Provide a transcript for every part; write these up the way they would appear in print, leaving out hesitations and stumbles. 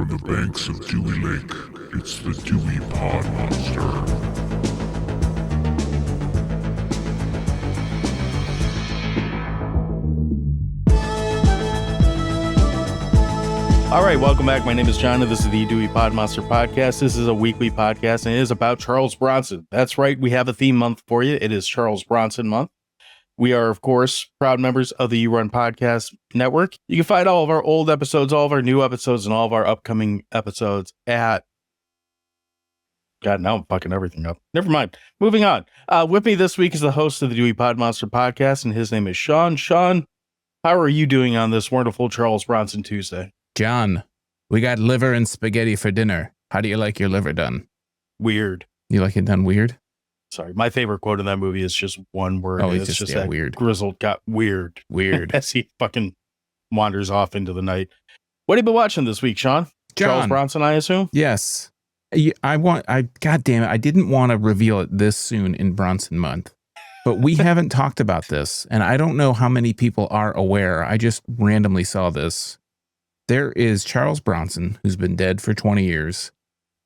From the banks of Dewey Lake, it's the Dewey Pod Monster. All right, welcome back. My name is John, and this is the Dewey Pod Monster podcast. This is a weekly podcast, and it is about Charles Bronson. That's right, we have a theme month for you. It is Charles Bronson month. We are, of course, proud members of the You Run Podcast Network. You can find all of our old episodes, all of our new episodes, and all of our upcoming episodes at... God, now I'm fucking everything up. Never mind. Moving on. With me this week is the host of the Dewey Pod Monster podcast, and his name is Sean. Sean, how are you doing on this wonderful Charles Bronson Tuesday? John, we got liver and spaghetti for dinner. How do you like your liver done? Weird. You like it done weird? Sorry, my favorite quote in that movie is just one word. Oh, it's just that weird. Grizzled got weird. Weird. As he fucking wanders off into the night. What have you been watching this week, Sean? John. Charles Bronson, I assume? Yes. God damn it. I didn't want to reveal it this soon in Bronson month, but we haven't talked about this, and I don't know how many people are aware. I just randomly saw this. There is Charles Bronson, who's been dead for 20 years,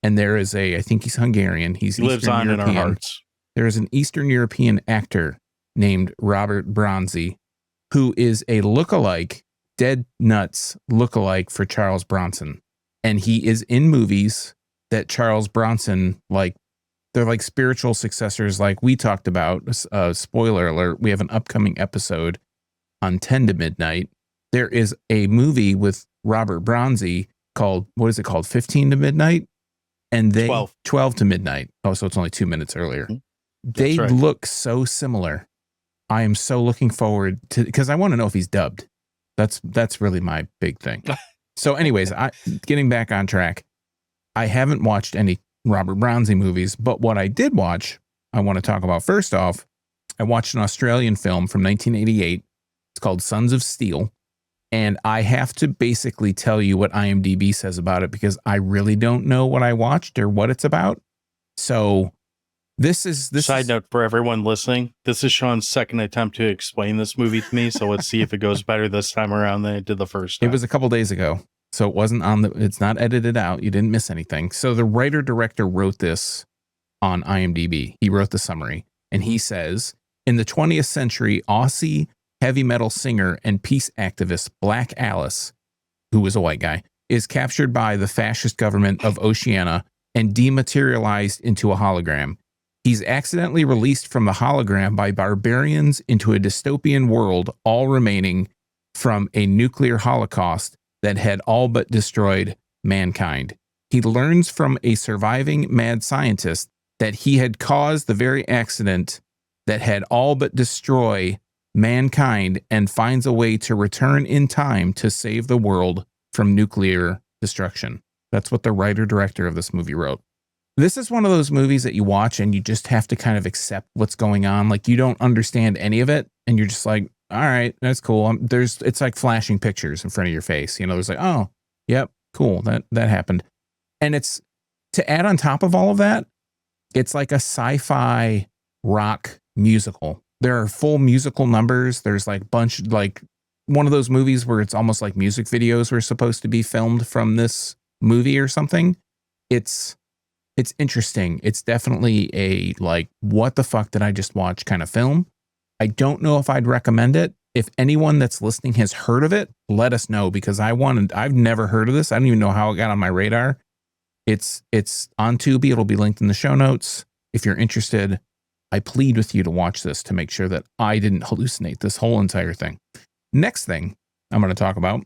and there is I think he's Hungarian. He lives on in our hearts. There is an Eastern European actor named Robert Bronzi, who is a lookalike, dead nuts lookalike for Charles Bronson. And he is in movies that Charles Bronson, they're like spiritual successors like we talked about. Spoiler alert, we have an upcoming episode on 10 to Midnight. There is a movie with Robert Bronzi called, what is it called? 15 to Midnight? And 12 to Midnight. Oh, so it's only 2 minutes earlier. They look so similar. I am so looking forward to, because I want to know if he's dubbed. That's really my big thing. So anyways, getting back on track, I haven't watched any Robert Bronzi movies, but what I did watch, I want to talk about. First off, I watched an Australian film from 1988. It's called Sons of Steel. And I have to basically tell you what IMDb says about it because I really don't know what I watched or what it's about. So this Side note for everyone listening, this is Sean's second attempt to explain this movie to me. So let's see if it goes better this time around than it did the first time. It was a couple days ago. So it wasn't it's not edited out. You didn't miss anything. So the writer-director wrote this on IMDb. He wrote the summary and he says, in the 20th century, Aussie heavy metal singer and peace activist Black Alice, who was a white guy, is captured by the fascist government of Oceania and dematerialized into a hologram. He's accidentally released from the hologram by barbarians into a dystopian world, all remaining from a nuclear holocaust that had all but destroyed mankind. He learns from a surviving mad scientist that he had caused the very accident that had all but destroyed mankind and finds a way to return in time to save the world from nuclear destruction. That's what the writer-director of this movie wrote. This is one of those movies that you watch and you just have to kind of accept what's going on. Like you don't understand any of it and you're just like, all right, that's cool. It's like flashing pictures in front of your face. You know, there's like, oh, yep, cool. That happened. And it's to add on top of all of that, it's like a sci-fi rock musical. There are full musical numbers. There's like one of those movies where it's almost like music videos were supposed to be filmed from this movie or something. It's interesting. It's definitely a like, what the fuck did I just watch kind of film. I don't know if I'd recommend it. If anyone that's listening has heard of it, let us know because I've never heard of this. I don't even know how it got on my radar. It's on Tubi. It'll be linked in the show notes. If you're interested, I plead with you to watch this to make sure that I didn't hallucinate this whole entire thing. Next thing I'm going to talk about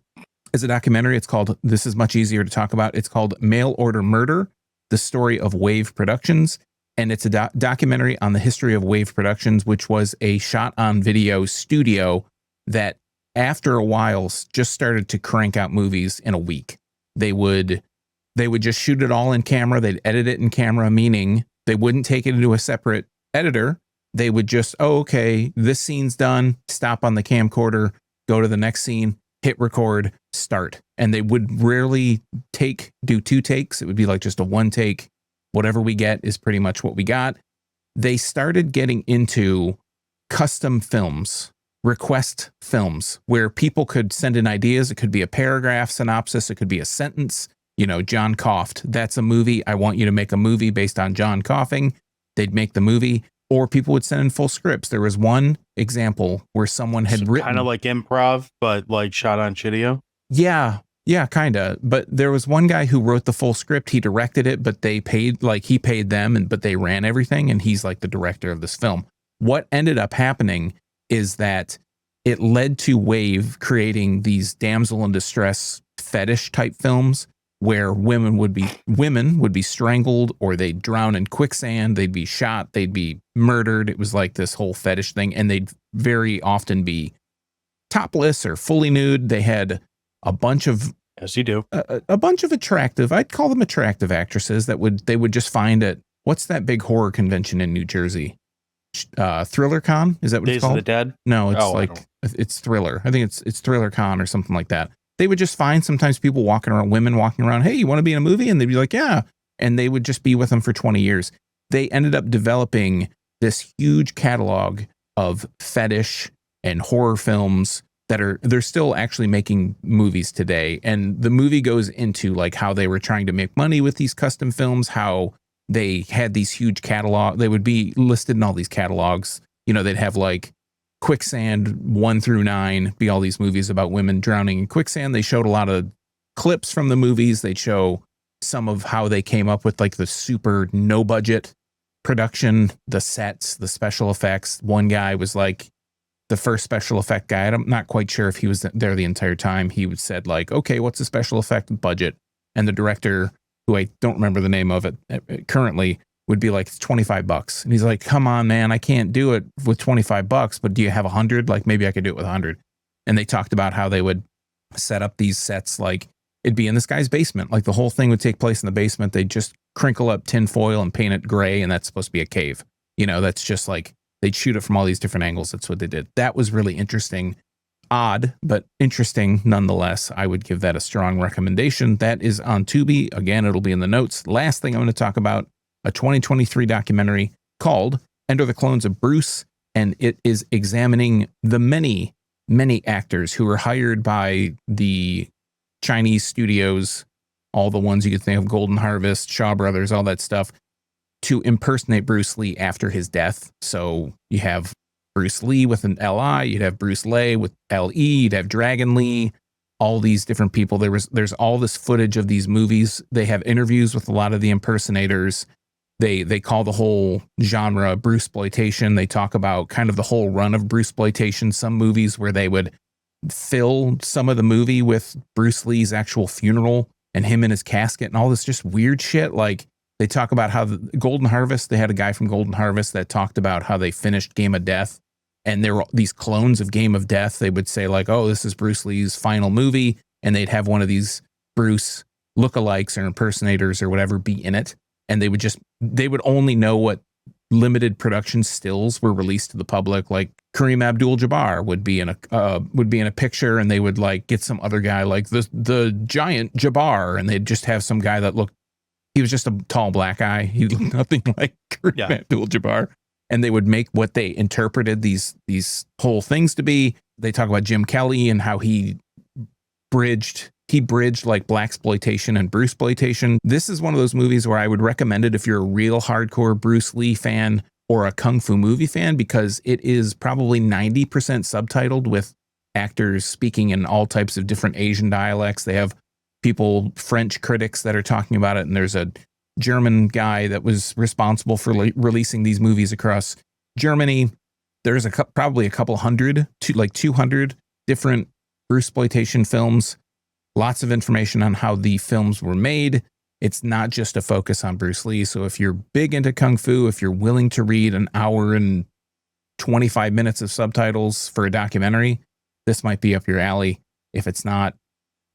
is a documentary. It's called, this is much easier to talk about. It's called Mail Order Murder, the story of Wave Productions. And it's a documentary on the history of Wave Productions, which was a shot on video studio that after a while just started to crank out movies in a week. They would just shoot it all in camera. They'd edit it in camera, meaning they wouldn't take it into a separate editor. They would just, okay, this scene's done, stop on the camcorder, go to the next scene, hit record, start. And they would rarely do 2 takes. It would be like just a 1 take. Whatever we get is pretty much what we got. They started getting into custom films, request films, where people could send in ideas. It could be a paragraph synopsis. It could be a sentence. John coughed. That's a movie. I want you to make a movie based on John coughing. They'd make the movie, or people would send in full scripts. There was one example where someone had written kind of like improv, but like shot on Chidio. Yeah, kind of. But there was one guy who wrote the full script. He directed it, but he paid them, but they ran everything, and he's like the director of this film. What ended up happening is that it led to Wave creating these damsel in distress fetish type films where women would be strangled, or they'd drown in quicksand, they'd be shot, they'd be murdered. It was like this whole fetish thing, and they'd very often be topless or fully nude. They had a bunch of As you do. a bunch of attractive, I'd call them attractive actresses that they would just find at, what's that big horror convention in New Jersey? Thriller Con? Is that what Days it's called? of the Dead? No, it's Thriller. I think it's Thriller Con or something like that. They would just find sometimes women walking around, hey, you want to be in a movie? And they'd be like, yeah. And they would just be with them for 20 years. They ended up developing this huge catalog of fetish and horror films they're still actually making movies today. And the movie goes into like how they were trying to make money with these custom films, how they had these huge catalog. They would be listed in all these catalogs. They'd have like Quicksand 1 through 9, be all these movies about women drowning in quicksand. They showed a lot of clips from the movies. They'd show some of how they came up with like the super no budget production, the sets, the special effects. One guy was like the first special effect guy. I'm not quite sure if he was there the entire time. He would said like, okay, what's the special effect budget? And the director, who I don't remember the name of it currently, would be like, it's $25. And he's like, come on, man, I can't do it with $25, but do you have 100? Like, maybe I could do it with 100. And they talked about how they would set up these sets. Like, it'd be in this guy's basement. Like, the whole thing would take place in the basement. They'd just crinkle up tin foil and paint it gray. And that's supposed to be a cave. That's just like, they'd shoot it from all these different angles. That's what they did. That was really interesting. Odd, but interesting nonetheless. I would give that a strong recommendation. That is on Tubi. Again, it'll be in the notes. Last thing I'm going to talk about, a 2023 documentary called Enter the Clones of Bruce, and it is examining the many, many actors who were hired by the Chinese studios, all the ones you could think of, Golden Harvest, Shaw Brothers, all that stuff, to impersonate Bruce Lee after his death. So you have Bruce Lee with an L-I, you'd have Bruce Lee with L-E, you'd have Dragon Lee, all these different people. There's all this footage of these movies. They have interviews with a lot of the impersonators. They call the whole genre Bruceploitation. They talk about kind of the whole run of Bruceploitation. Some movies where they would fill some of the movie with Bruce Lee's actual funeral and him in his casket and all this just weird shit. Like, they talk about how the Golden Harvest, they had a guy from Golden Harvest that talked about how they finished Game of Death, and there were these clones of Game of Death. They would say like, oh, this is Bruce Lee's final movie, and they'd have one of these Bruce lookalikes or impersonators or whatever be in it, and they would only know what limited production stills were released to the public. Like Kareem Abdul-Jabbar would be in a picture, and they would like get some other guy like the giant Jabbar, and they'd just have some guy that he was just a tall black guy. He looked nothing like Kareem Abdul-Jabbar. And they would make what they interpreted these whole things to be. They talk about Jim Kelly and how he bridged like blaxploitation and Bruceploitation. This is one of those movies where I would recommend it if you're a real hardcore Bruce Lee fan or a kung fu movie fan, because it is probably 90% subtitled with actors speaking in all types of different Asian dialects. They have French critics that are talking about it, and there's a German guy that was responsible for releasing these movies across Germany. There's probably a couple hundred to like 200 different Bruceploitation films. Lots of information on how the films were made. It's not just a focus on Bruce Lee. So if you're big into kung fu, if you're willing to read an hour and 25 minutes of subtitles for a documentary, this might be up your alley. If it's not,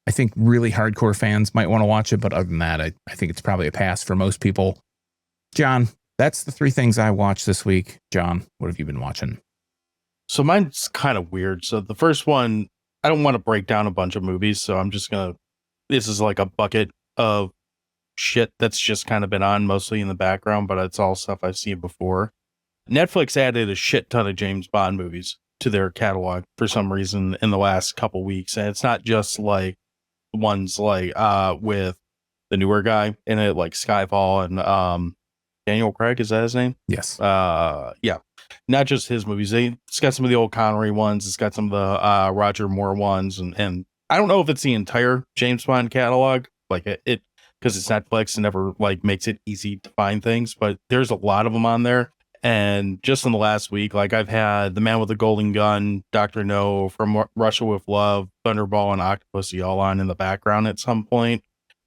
I think really hardcore fans might want to watch it, but other than that, I think it's probably a pass for most people. John, that's the 3 things I watched this week. John, what have you been watching? So mine's kind of weird. So the first one, I don't want to break down a bunch of movies, so I'm just this is like a bucket of shit that's just kind of been on mostly in the background, but it's all stuff I've seen before. Netflix added a shit ton of James Bond movies to their catalog for some reason in the last couple weeks. And it's not just like ones like with the newer guy in it, like Skyfall and Daniel Craig, is that his name? Yes. Yeah, not just his movies. It's got some of the old Connery ones. It's got some of the Roger Moore ones, and I don't know if it's the entire James Bond catalog, like it because it's Netflix and never like makes it easy to find things, but there's a lot of them on there. And just in the last week, like I've had The Man with the Golden Gun, Dr. No, From Russia with Love, Thunderball, and Octopussy all on in the background at some point.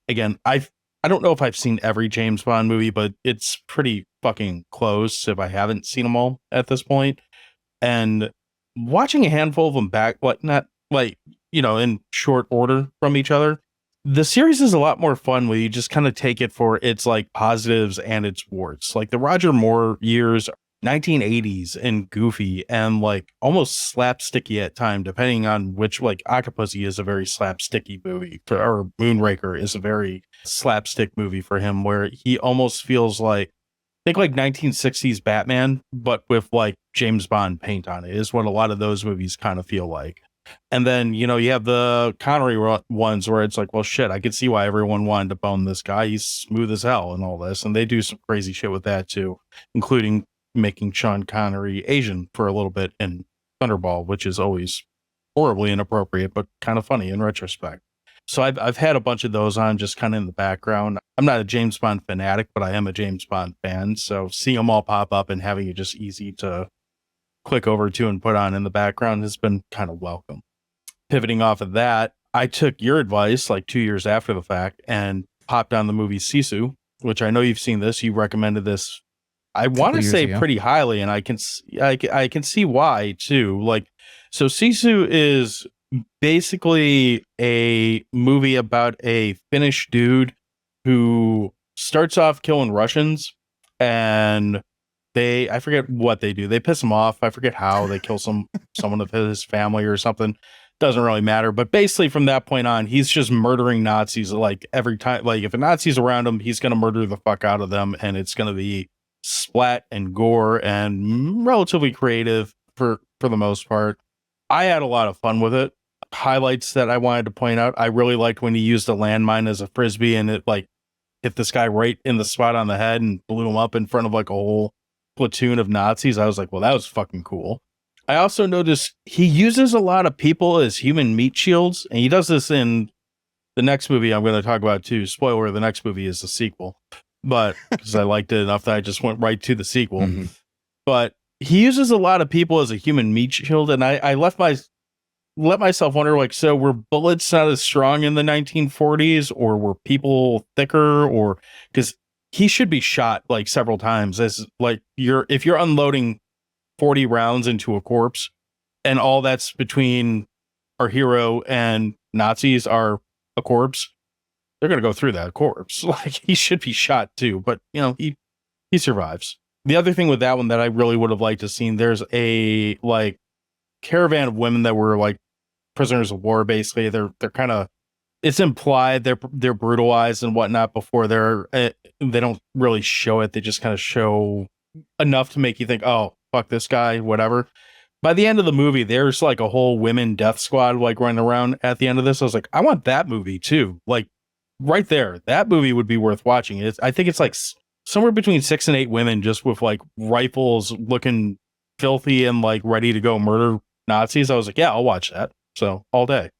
Again, I don't know if I've seen every James Bond movie, but it's pretty fucking close if I haven't seen them all at this point. And watching a handful of them back, like not like, in short order from each other, the series is a lot more fun when you just kind of take it for its like positives and its warts. Like the Roger Moore years, 1980s and goofy and like almost slapsticky at time, depending on which, like Octopussy is a very slapsticky movie or Moonraker is a very slapstick movie for him, where he almost feels like, think like 1960s Batman, but with like James Bond paint on it, is what a lot of those movies kind of feel like. And then, you have the Connery ones where it's like, well, shit, I could see why everyone wanted to bone this guy. He's smooth as hell and all this. And they do some crazy shit with that too, including making Sean Connery Asian for a little bit in Thunderball, which is always horribly inappropriate, but kind of funny in retrospect. So I've had a bunch of those on just kind of in the background. I'm not a James Bond fanatic, but I am a James Bond fan. So seeing them all pop up and having it just easy to click over to and put on in the background has been kind of welcome. Pivoting off of that, I took your advice like 2 years after the fact and popped on the movie Sisu, which I know you've seen this. You recommended this, I want to say pretty highly, and I can see why too. Like, so Sisu is basically a movie about a Finnish dude who starts off killing Russians, and I forget what they do. They piss him off. I forget how they kill someone of his family or something. Doesn't really matter. But basically from that point on, he's just murdering Nazis like every time. Like if a Nazi's around him, he's going to murder the fuck out of them. And it's going to be splat and gore and relatively creative for the most part. I had a lot of fun with it. Highlights that I wanted to point out. I really liked when he used a landmine as a frisbee and it like hit this guy right in the spot on the head and blew him up in front of like a whole platoon of Nazis. I was like, well, that was fucking cool. I also noticed he uses a lot of people as human meat shields, and he does this in the next movie I'm going to talk about too. Spoiler, the next movie is the sequel, but because I liked it enough that I just went right to the sequel. Mm-hmm. But he uses a lot of people as a human meat shield, and I let myself wonder, like, so were bullets not as strong in the 1940s, or were people thicker, or because he should be shot like several times as like if you're unloading 40 rounds into a corpse and all that's between our hero and Nazis are a corpse, they're going to go through that corpse. Like he should be shot too, but he survives. The other thing with that one that I really would have liked to seen, there's a like caravan of women that were like prisoners of war. Basically they're kind of, it's implied they're brutalized and whatnot before they don't really show it. They just kind of show enough to make you think, oh, fuck this guy, whatever. By the end of the movie, there's like a whole women death squad like running around at the end of this. I was like, I want that movie too. Like right there, that movie would be worth watching. I think it's like somewhere between 6 and 8 women just with like rifles looking filthy and like ready to go murder Nazis. I was like, yeah, I'll watch that. So all day.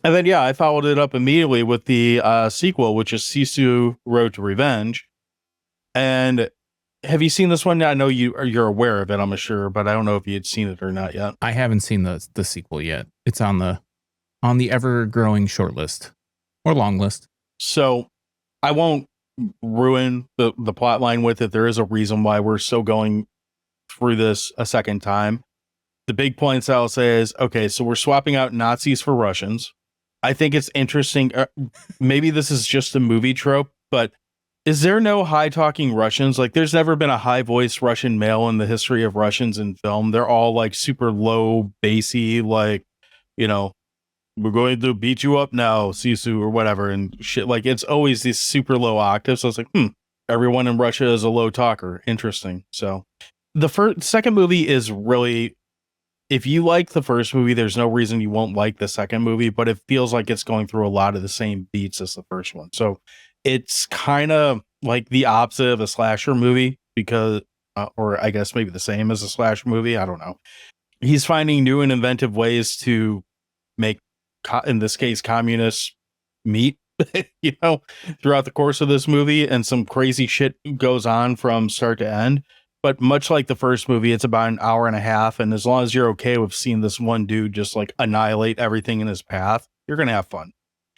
And then, yeah, I followed it up immediately with the sequel, which is Sisu Road to Revenge. And have you seen this one? I know you're aware of it, I'm sure, but I don't know if you had seen it or not yet. I haven't seen the sequel yet. It's on the ever growing short list or long list. So I won't ruin the plot line with it. There is a reason why we're still going through this a second time. The big points I'll say is, okay, so we're swapping out Nazis for Russians. I think it's interesting. Maybe this is just a movie trope, but is there no high-talking Russians? Like, there's never been a high-voiced Russian male in the history of Russians in film. They're all, like, super low, bassy, like, we're going to beat you up now, Sisu, or whatever, and shit. Like, it's always these super low octaves. So it's like, everyone in Russia is a low talker. Interesting. So the second movie is really... If you like the first movie, there's no reason you won't like the second movie, but it feels like it's going through a lot of the same beats as the first one. So it's kind of like the opposite of a slasher movie because, or I guess maybe the same as a slasher movie. I don't know. He's finding new and inventive ways to make, in this case, communists meet, throughout the course of this movie. And some crazy shit goes on from start to end. But much like the first movie, it's about an hour and a half. And as long as you're okay with seeing this one dude just like annihilate everything in his path, you're going to have fun.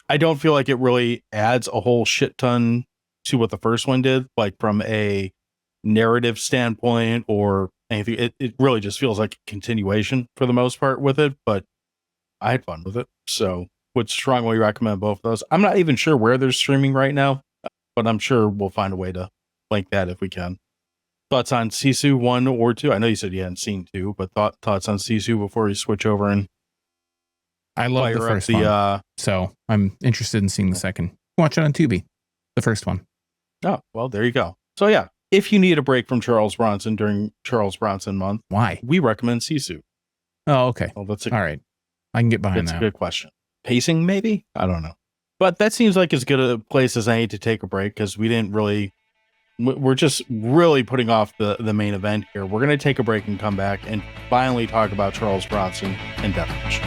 I don't feel like it really adds a whole shit ton to what the first one did, like from a narrative standpoint or anything. It really just feels like a continuation for the most part with it, but I had fun with it. So would strongly recommend both of those. I'm not even sure where they're streaming right now, but I'm sure we'll find a way to link that if we can. Thoughts on Sisu 1 or 2? I know you said you hadn't seen 2, but thoughts on Sisu before you switch over and I love the first one. So I'm interested in seeing the second. Watch it on Tubi. The first one. Oh, well, there you go. So yeah, if you need a break from Charles Bronson during Charles Bronson month, why? We recommend Sisu. Oh, okay. Well, all right. I can get behind that. That's a good question. Pacing, maybe? I don't know. But that seems like as good a place as any to take a break because we're just really putting off the main event here. We're going to take a break and come back and finally talk about Charles Bronson and Death Wish.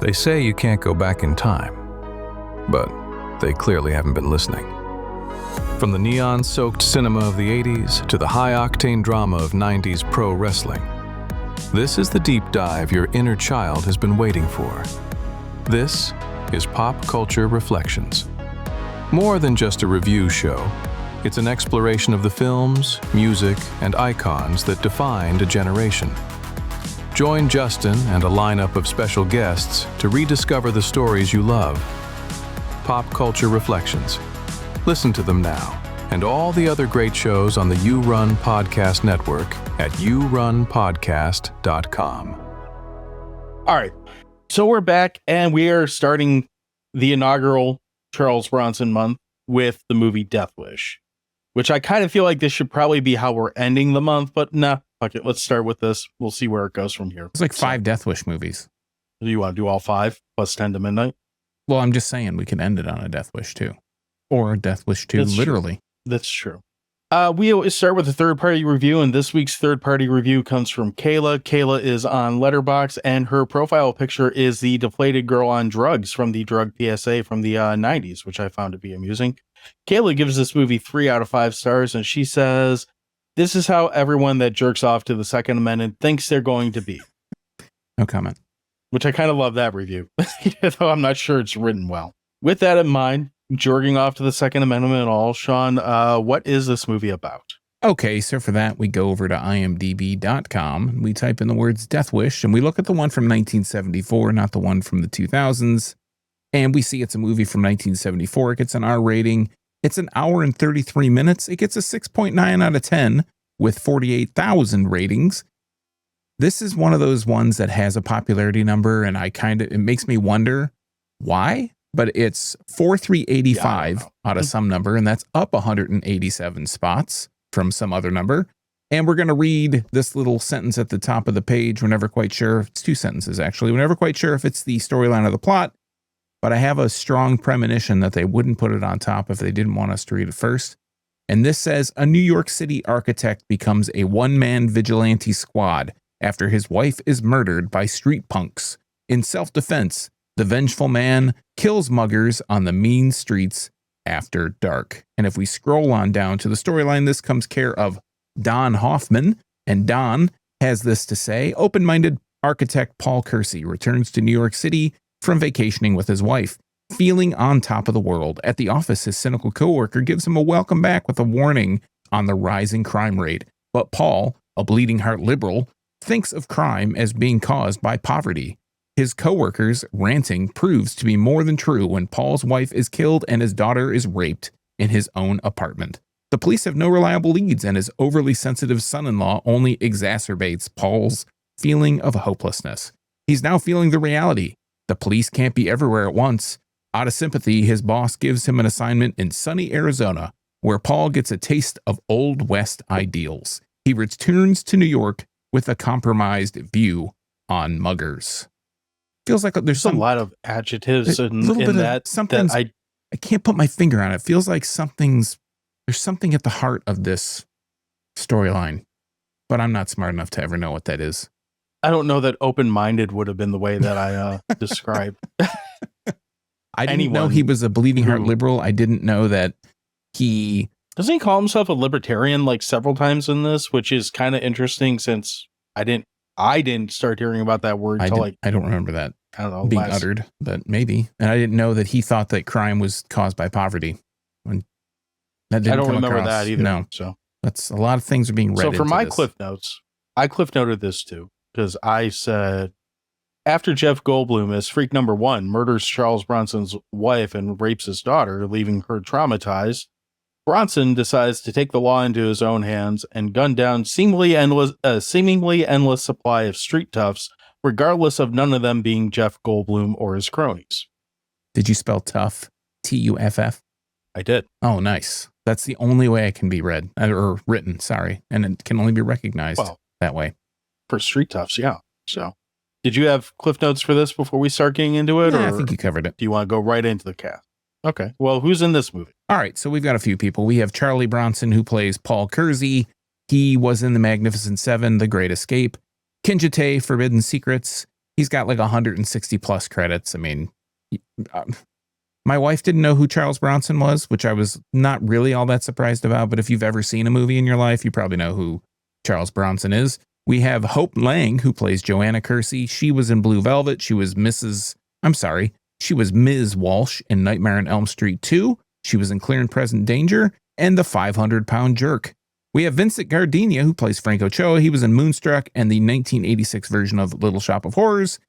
They say you can't go back in time, but they clearly haven't been listening. From the neon-soaked cinema of the 80s to the high-octane drama of 90s pro wrestling, this is the deep dive your inner child has been waiting for. This is Pop Culture Reflections. More than just a review show, it's an exploration of the films, music, and icons that defined a generation. Join Justin and a lineup of special guests to rediscover the stories you love. Pop Culture Reflections. Listen to them now and all the other great shows on the You Run Podcast Network at yourunpodcast.com. All right. So we're back and we are starting the inaugural Charles Bronson month with the movie Death Wish, which I kind of feel like this should probably be how we're ending the month, but nah, fuck it. Let's start with this. We'll see where it goes from here. It's like 5 Death Wish movies. Do you want to do all 5 plus 10 to midnight? Well, I'm just saying we can end it on a Death Wish 2 or Death Wish 2, That's literally. True. That's true. We always start with a third-party review, and this week's third-party review comes from Kayla. Kayla is on Letterboxd, and her profile picture is the deflated girl on drugs from the drug PSA from the 90s, which I found to be amusing. Kayla gives this movie 3 out of 5 stars, and she says, "This is how everyone that jerks off to the Second Amendment thinks they're going to be." No comment. Which I kind of love that review, though I'm not sure it's written well. With that in mind, jerking off to the Second Amendment and all, Sean, what is this movie about? Okay, so for that, we go over to imdb.com. We type in the words Death Wish, and we look at the one from 1974, not the one from the 2000s. And we see it's a movie from 1974. It gets an R rating. It's an hour and 33 minutes. It gets a 6.9 out of 10 with 48,000 ratings. This is one of those ones that has a popularity number, and it makes me wonder why, but it's 4,385 out of some number, and that's up 187 spots from some other number. And we're going to read this little sentence at the top of the page. We're never quite sure. It's 2 sentences, actually. We're never quite sure if it's the storyline or the plot, but I have a strong premonition that they wouldn't put it on top if they didn't want us to read it first. And this says, a New York City architect becomes a one-man vigilante squad after his wife is murdered by street punks. In self-defense, the vengeful man kills muggers on the mean streets after dark. And if we scroll on down to the storyline, this comes care of Don Hoffman. And Don has this to say: open-minded architect Paul Kersey returns to New York City from vacationing with his wife. Feeling on top of the world, at the office, his cynical coworker gives him a welcome back with a warning on the rising crime rate. But Paul, a bleeding heart liberal, thinks of crime as being caused by poverty. His coworker's ranting proves to be more than true when Paul's wife is killed and his daughter is raped in his own apartment. The police have no reliable leads, and his overly sensitive son-in-law only exacerbates Paul's feeling of hopelessness. He's now feeling the reality. The police can't be everywhere at once. Out of sympathy, his boss gives him an assignment in sunny Arizona, where Paul gets a taste of Old West ideals. He returns to New York with a compromised view on muggers. Feels like there's a lot of adjectives in that. Something I can't put my finger on it. Feels like there's something at the heart of this storyline, but I'm not smart enough to ever know what that is. I don't know that open-minded would have been the way that I described. I didn't know he was a bleeding heart liberal. I didn't know that doesn't he call himself a libertarian like several times in this, which is kind of interesting since I didn't start hearing about that word until I don't remember that being uttered, but maybe. And I didn't know that he thought that crime was caused by poverty. I don't remember that either. No, so that's a lot of things are being read. So for my this. cliff notes, I cliff noted this too because I said after Jeff Goldblum as freak number 1 murders Charles Bronson's wife and rapes his daughter, leaving her traumatized, Bronson decides to take the law into his own hands and gun down seemingly endless supply of street toughs, regardless of none of them being Jeff Goldblum or his cronies. Did you spell tough? Tuff? I did. Oh, nice. That's the only way it can be read or written. Sorry, and it can only be recognized that way. For street toughs, yeah. So, did you have cliff notes for this before we start getting into it? Yeah, or I think you covered it. Do you want to go right into the cast? Okay. Well, who's in this movie? All right. So we've got a few people. We have Charlie Bronson, who plays Paul Kersey. He was in The Magnificent Seven, The Great Escape, Kinjite, Forbidden Secrets. He's got like 160 plus credits. I mean, my wife didn't know who Charles Bronson was, which I was not really all that surprised about. But if you've ever seen a movie in your life, you probably know who Charles Bronson is. We have Hope Lange, who plays Joanna Kersey. She was in Blue Velvet. She was Ms. Walsh in Nightmare on Elm Street 2. She was in Clear and Present Danger and The 500-Pound Jerk. We have Vincent Gardenia, who plays Frank Ochoa. He was in Moonstruck and the 1986 version of Little Shop of Horrors.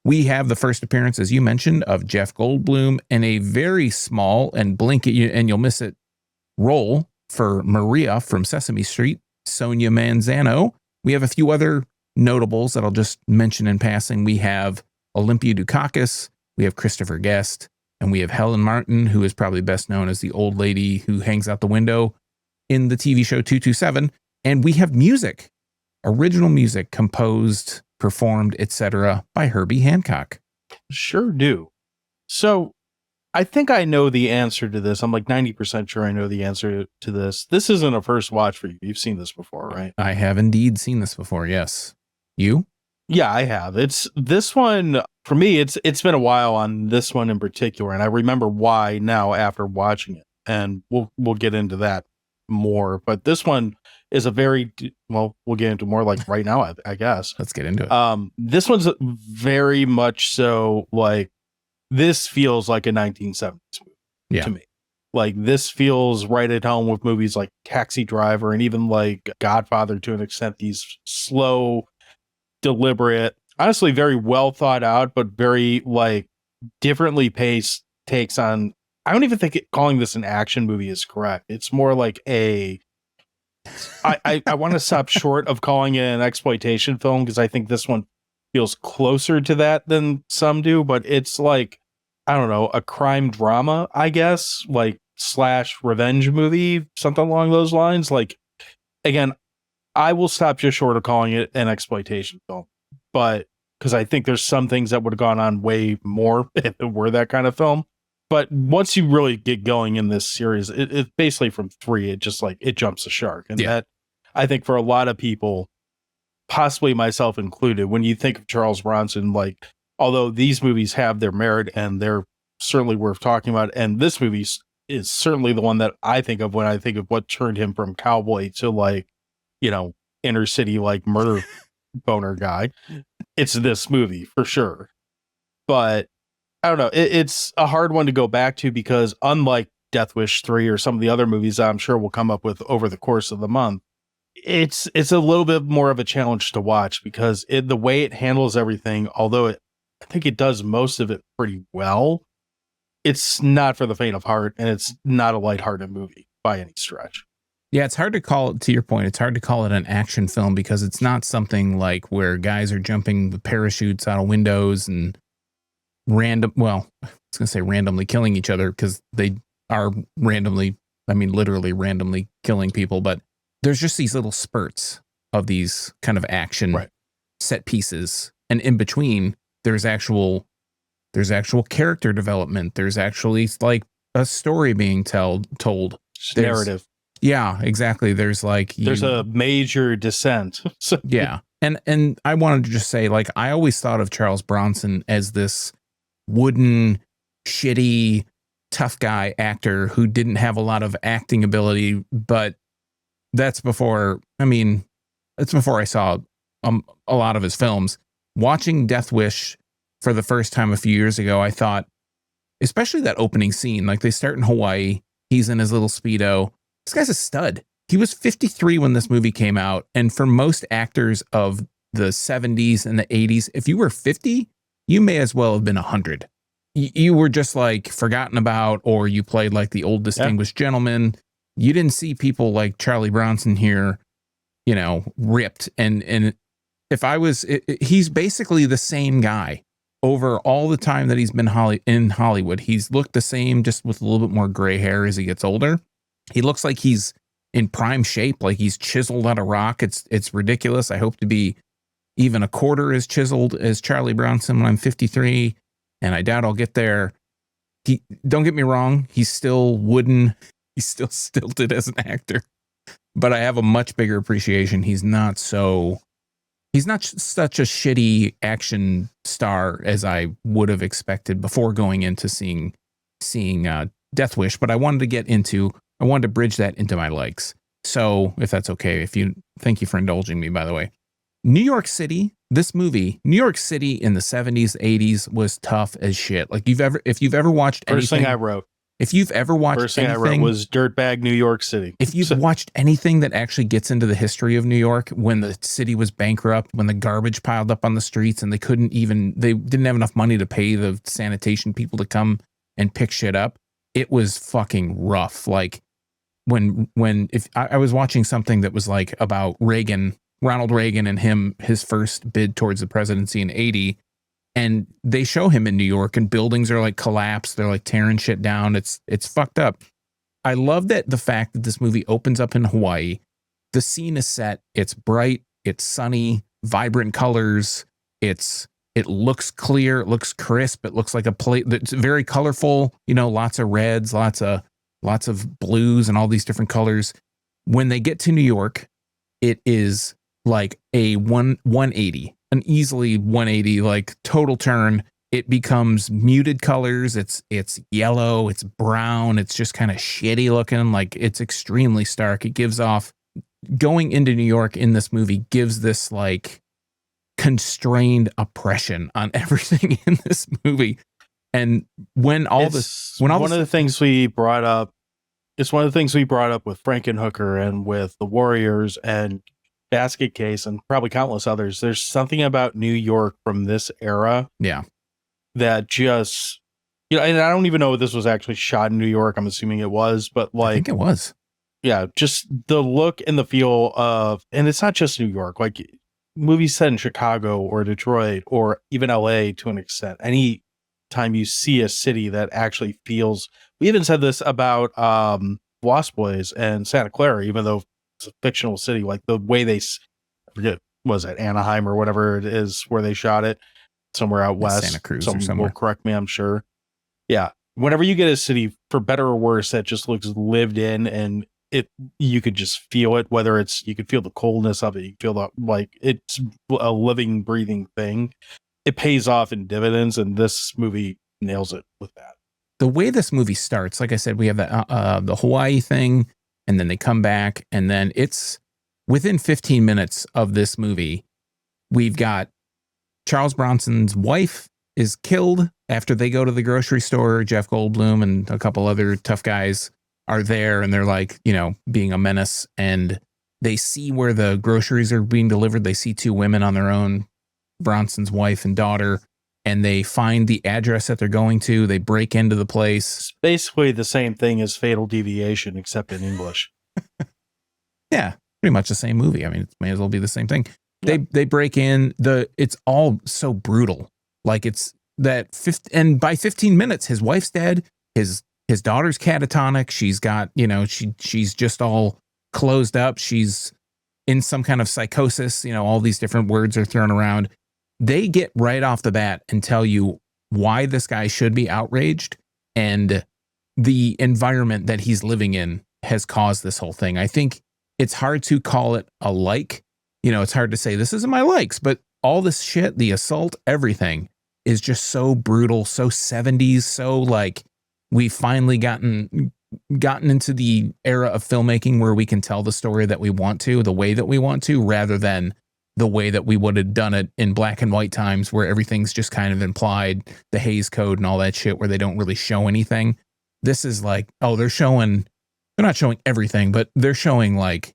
We have the first appearance, as you mentioned, of Jeff Goldblum in a very small and blink at you and you'll miss it role for Maria from Sesame Street, Sonia Manzano. We have a few other notables that I'll just mention in passing. We have Olympia Dukakis, we have Christopher Guest, and we have Helen Martin, who is probably best known as the old lady who hangs out the window in the TV show 227. And we have music, original music composed, performed, etc. by Herbie Hancock. Sure do. So I think I know the answer to this. I'm like 90% sure I know the answer to this. This isn't a first watch for you. You've seen this before, right? I have indeed seen this before, yes. You? Yeah, I have. It's this one for me. It's been a while on this one in particular, and I remember why now after watching it, and we'll get into that more. But this one is a very we'll get into more like right now. I guess let's get into it. This one's very much so like this feels like a 1970s movie to me. Like this feels right at home with movies like Taxi Driver and even like Godfather to an extent. These slow, deliberate, honestly very well thought out, but very like differently paced takes on. I don't even think calling this an action movie is correct. It's more like I want to stop short of calling it an exploitation film because I think this one feels closer to that than some do, but it's like, I don't know, a crime drama, I guess, like / revenge movie, something along those lines. Like, again, I will stop just short of calling it an exploitation film, but because I think there's some things that would have gone on way more if it were that kind of film. But once you really get going in this series, it basically from 3, it just like it jumps the shark. And that I think for a lot of people, possibly myself included, when you think of Charles Bronson, like, although these movies have their merit and they're certainly worth talking about, and this movie is certainly the one that I think of when I think of what turned him from cowboy to like, you know, inner city like murder boner guy. It's this movie for sure. But I don't know. It's a hard one to go back to because unlike Death Wish 3 or some of the other movies I'm sure we'll come up with over the course of the month, it's a little bit more of a challenge to watch because the way it handles everything, although I think it does most of it pretty well, it's not for the faint of heart, and it's not a lighthearted movie by any stretch. Yeah, it's hard to call it, to your point, it's hard to call it an action film because it's not something like where guys are jumping with parachutes out of windows and well, I was going to say randomly killing each other because they are randomly, I mean, literally randomly killing people. But there's just these little spurts of these kind of action set pieces. And in between, there's actual character development. There's actually like a story being told. Narrative. Yeah, exactly. There's like there's a major descent. Yeah. And I wanted to just say, like, I always thought of Charles Bronson as this wooden, shitty, tough guy actor who didn't have a lot of acting ability, but that's before I saw a lot of his films. Watching Death Wish for the first time a few years ago, I thought, especially that opening scene, like they start in Hawaii, he's in his little Speedo. This guy's a stud. He was 53 when this movie came out. And for most actors of the 70s and the 80s, if you were 50, you may as well have been 100. You were just like forgotten about, or you played like the old distinguished gentleman. You didn't see people like Charlie Bronson here, you know, ripped. And if I was, he's basically the same guy over all the time that he's been in Hollywood. He's looked the same, just with a little bit more gray hair as he gets older. He looks like he's in prime shape, like he's chiseled out of rock. It's ridiculous. I hope to be even a quarter as chiseled as Charlie Bronson when I'm 53, and I doubt I'll get there. Don't get me wrong, he's still wooden. He's still stilted as an actor, but I have a much bigger appreciation. He's not such a shitty action star as I would have expected before going into seeing Death Wish. But I wanted to bridge that into my likes. So if that's okay, thank you for indulging me, by the way. New York City, this movie, New York City in the 70s, 80s was tough as shit. Like if you've ever watched anything. First thing I wrote. If you've ever watched First thing anything, I wrote was Dirtbag New York City. If you've watched anything that actually gets into the history of New York, when the city was bankrupt, when the garbage piled up on the streets and they didn't have enough money to pay the sanitation people to come and pick shit up, it was fucking rough. Like if I was watching something that was like about Ronald Reagan and his first bid towards the presidency in 80, and they show him in New York and buildings are like collapsed. They're like tearing shit down. It's fucked up. I love the fact that this movie opens up in Hawaii. The scene is set. It's bright. It's sunny, vibrant colors. It looks clear. It looks crisp. It looks like a plate that's very colorful. You know, lots of reds, lots of blues and all these different colors. When they get to New York, it is like a 180. An easily 180, like total turn. It becomes muted colors. It's yellow, it's brown, it's just kind of shitty looking. Like it's extremely stark. It gives off, going into New York in this movie gives this like constrained oppression on everything in this movie. And one of the things we brought up, it's one of the things we brought up with Frankenhooker and with the Warriors and Basket Case and probably countless others. There's something about New York from this era, that just, and I don't even know if this was actually shot in New York. I'm assuming it was, but like, I think it was. Yeah, just the look and the feel of, and it's not just New York. Like movies set in Chicago or Detroit or even LA to an extent. Any time you see a city that actually feels, we even said this about Lost Boys and Santa Clara, even though it's a fictional city, like the way I forget, was it Anaheim or whatever it is where they shot it, somewhere out west. Santa Cruz Someone or somewhere. will correct me, I'm sure. Yeah. Whenever you get a city, for better or worse, that just looks lived in, and you could just feel it, whether you could feel the coldness of it, you feel that like it's a living, breathing thing. It pays off in dividends, and this movie nails it with that. The way this movie starts, like I said, we have the Hawaii thing, and then they come back, and then it's within 15 minutes of this movie, we've got Charles Bronson's wife is killed after they go to the grocery store. Jeff Goldblum and a couple other tough guys are there, and they're like, being a menace, and they see where the groceries are being delivered. They see two women on their own, Bronson's wife and daughter, and they find the address that they're going to. They break into the place. It's basically the same thing as Fatal Deviation, except in English. Yeah, pretty much the same movie. I mean, it may as well be the same thing. Yeah. They break in. It's all so brutal. Like it's and by 15 minutes, his wife's dead. His daughter's catatonic. She's got, she's just all closed up. She's in some kind of psychosis. All these different words are thrown around. They get right off the bat and tell you why this guy should be outraged, and the environment that he's living in has caused this whole thing. I think it's hard to call it a like. It's hard to say this isn't my likes, but all this shit, the assault, everything is just so brutal, so 70s, so like we've finally gotten into the era of filmmaking where we can tell the story that we want to, the way that we want to, rather than the way that we would have done it in black and white times where everything's just kind of implied, the Hays Code and all that shit where they don't really show anything. This is like, they're not showing everything, but they're showing like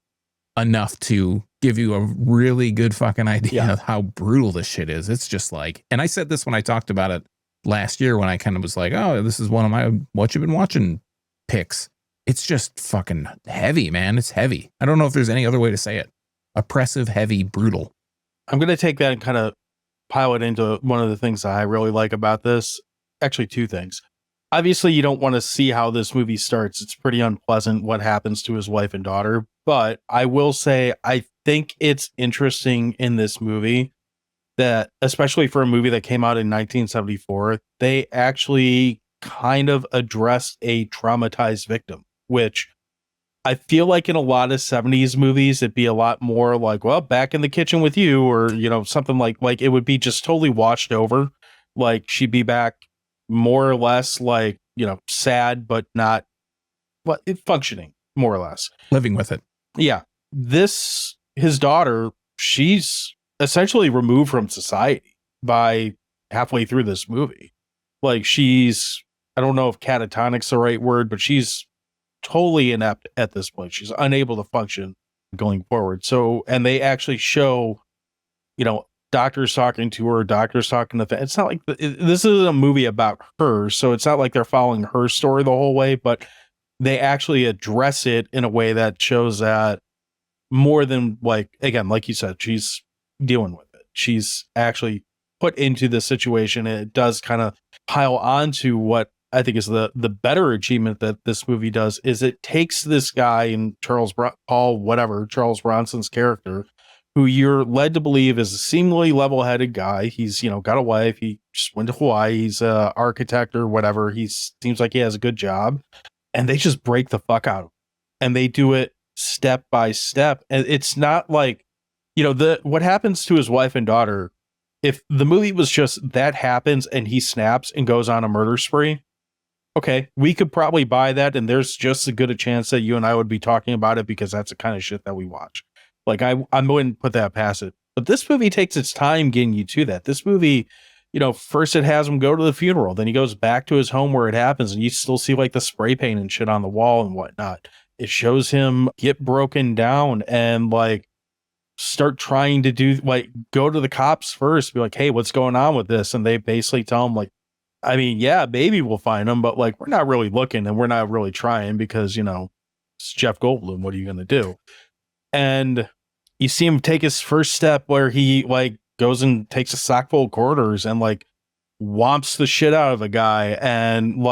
enough to give you a really good fucking idea of how brutal this shit is. It's just like, and I said this when I talked about it last year when I kind of was like, this is one of my what you've been watching picks. It's just fucking heavy, man. It's heavy. I don't know if there's any other way to say it. Oppressive, heavy, brutal. I'm going to take that and kind of pile it into one of the things that I really like about this. Actually, two things. Obviously, you don't want to see how this movie starts. It's pretty unpleasant what happens to his wife and daughter. But I will say, I think it's interesting in this movie that, especially for a movie that came out in 1974, they actually kind of addressed a traumatized victim, which I feel like in a lot of 70s movies, it'd be a lot more like, well, back in the kitchen with you, or, something like it would be just totally washed over. Like she'd be back more or less like, sad, but not functioning more or less. Living with it. Yeah. His daughter, she's essentially removed from society by halfway through this movie. Like I don't know if catatonic's the right word, but she's totally inept at this point. She's unable to function going forward. So, and they actually show, doctors talking to her, doctors talking to it's not like this is a movie about her. So it's not like they're following her story the whole way, but they actually address it in a way that shows that more than again, like you said, she's dealing with it. She's actually put into this situation. And it does kind of pile on to what I think is the better achievement that this movie does is it takes this guy and Charles Bronson's character, who you're led to believe is a seemingly level-headed guy. He's, got a wife. He just went to Hawaii. He's an architect or whatever. He seems like he has a good job. And they just break the fuck out of him. And they do it step by step. And it's not like, what happens to his wife and daughter, if the movie was just that happens and he snaps and goes on a murder spree, okay, we could probably buy that. And there's just as good a chance that you and I would be talking about it because that's the kind of shit that we watch. I wouldn't put that past it. But this movie takes its time getting you to that. This movie, first it has him go to the funeral. Then he goes back to his home where it happens. And you still see the spray paint and shit on the wall and whatnot. It shows him get broken down and start trying to do go to the cops first. Be like, hey, what's going on with this? And they basically tell him yeah, maybe we'll find him. But we're not really looking and we're not really trying because, it's Jeff Goldblum. What are you going to do? And you see him take his first step where he goes and takes a sock full of quarters and whomps the shit out of a guy and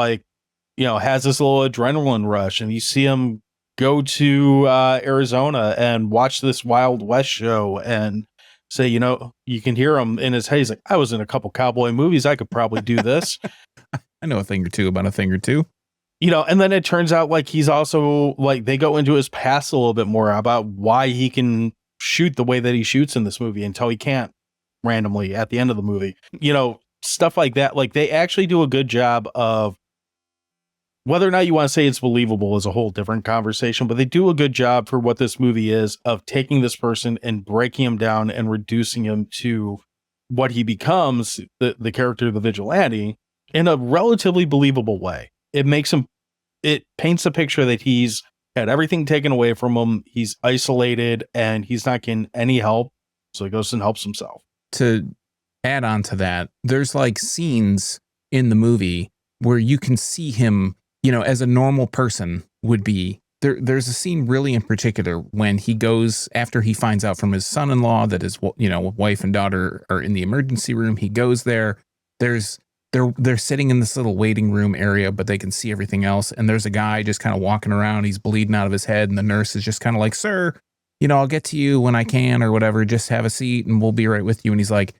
has this little adrenaline rush. And you see him go to Arizona and watch this Wild West show and say, you can hear him in his head. He's like, I was in a couple cowboy movies. I could probably do this. I know a thing or two about a thing or two. And then it turns out he's also they go into his past a little bit more about why he can shoot the way that he shoots in this movie until he can't randomly at the end of the movie, stuff like that. They actually do a good job of, whether or not you want to say it's believable is a whole different conversation, but they do a good job for what this movie is of taking this person and breaking him down and reducing him to what he becomes, the character of the vigilante, in a relatively believable way. It paints a picture that he's had everything taken away from him. He's isolated and he's not getting any help. So he goes and helps himself. To add on to that, there's scenes in the movie where you can see him, as a normal person would be. There's a scene really in particular when he goes, after he finds out from his son-in-law that his, wife and daughter are in the emergency room. He goes there. There's they're sitting in this little waiting room area, but they can see everything else. And there's a guy just kind of walking around. He's bleeding out of his head. And the nurse is just kind of like, sir, I'll get to you when I can or whatever. Just have a seat and we'll be right with you. And he's like,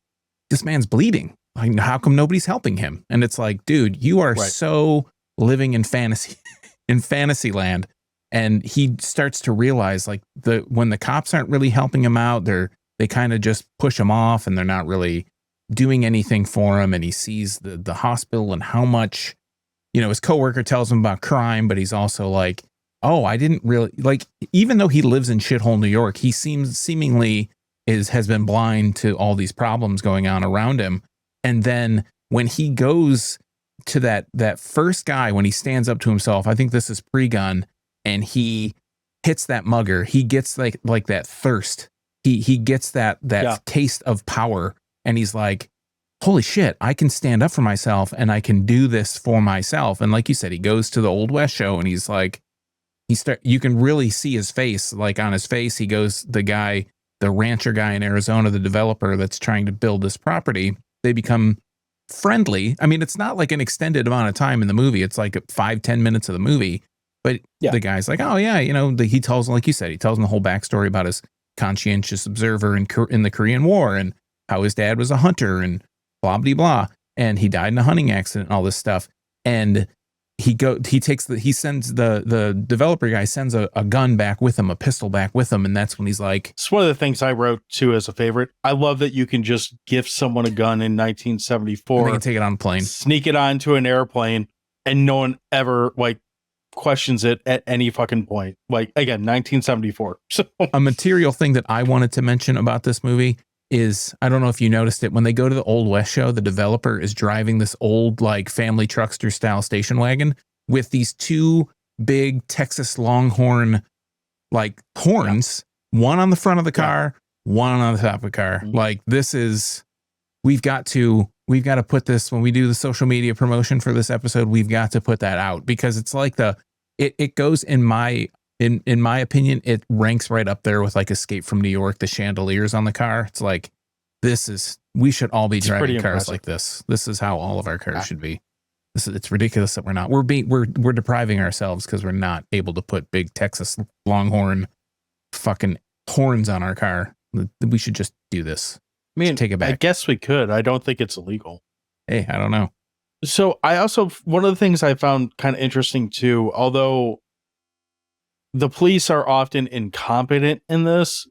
this man's bleeding. Like, how come nobody's helping him? And it's like, dude, you are so living in fantasy land. And he starts to realize like when the cops aren't really helping him out, they kind of just push him off and they're not really doing anything for him. And he sees the hospital and how much, his coworker tells him about crime, but he's also like, oh, I didn't really like, even though he lives in shithole New York, he seemingly has been blind to all these problems going on around him. And then when he goes to that first guy, when he stands up to himself, I think this is pre-gun, and he hits that mugger, he gets like that thirst. He gets that taste of power. And he's like, holy shit, I can stand up for myself and I can do this for myself. And like you said, he goes to the Old West show and he's like, you can really see his face, like on his face. He goes, the rancher guy in Arizona, the developer that's trying to build this property, they become friendly. I mean, it's not like an extended amount of time in the movie. It's like 5-10 minutes of the movie. But the guy's like, oh yeah, he tells him, like you said, he tells him the whole backstory about his conscientious observer in the Korean War and how his dad was a hunter and blah, blah, blah. And he died in a hunting accident and all this stuff. And he sends the developer guy sends a gun back with him, a pistol back with him. And that's when he's like, it's one of the things I wrote too as a favorite. I love that you can just gift someone a gun in 1974. And they can take it on a plane, sneak it onto an airplane, and no one ever questions it at any fucking point. Like, again, 1974. So a material thing that I wanted to mention about this movie is, I don't know if you noticed it, when they go to the Old West show, the developer is driving this old family truckster style station wagon with these two big Texas Longhorn horns, one on the front of the car, one on the top of the car. Mm-hmm. We've got to put this, when we do the social media promotion for this episode, we've got to put that out, because it's like it goes in my opinion, it ranks right up there with Escape from New York, the chandeliers on the car. It's like, we should all be driving cars like this. This is how all of our cars should be. It's ridiculous that we're not. We're depriving ourselves because we're not able to put big Texas Longhorn fucking horns on our car. We should just do this. I mean, take it back. I guess we could. I don't think it's illegal. Hey, I don't know. So I also, one of the things I found kind of interesting too, although the police are often incompetent in this,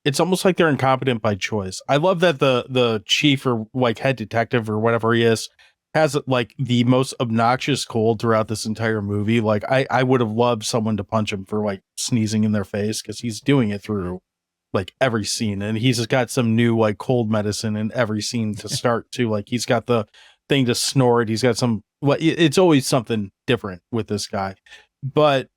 it's almost like they're incompetent by choice. I love that the chief or head detective or whatever he is has the most obnoxious cold throughout this entire movie. I would have loved someone to punch him for sneezing in their face, because he's doing it through every scene, and he's just got some new cold medicine in every scene to start to he's got the thing to snort. He's got some, it's always something different with this guy. But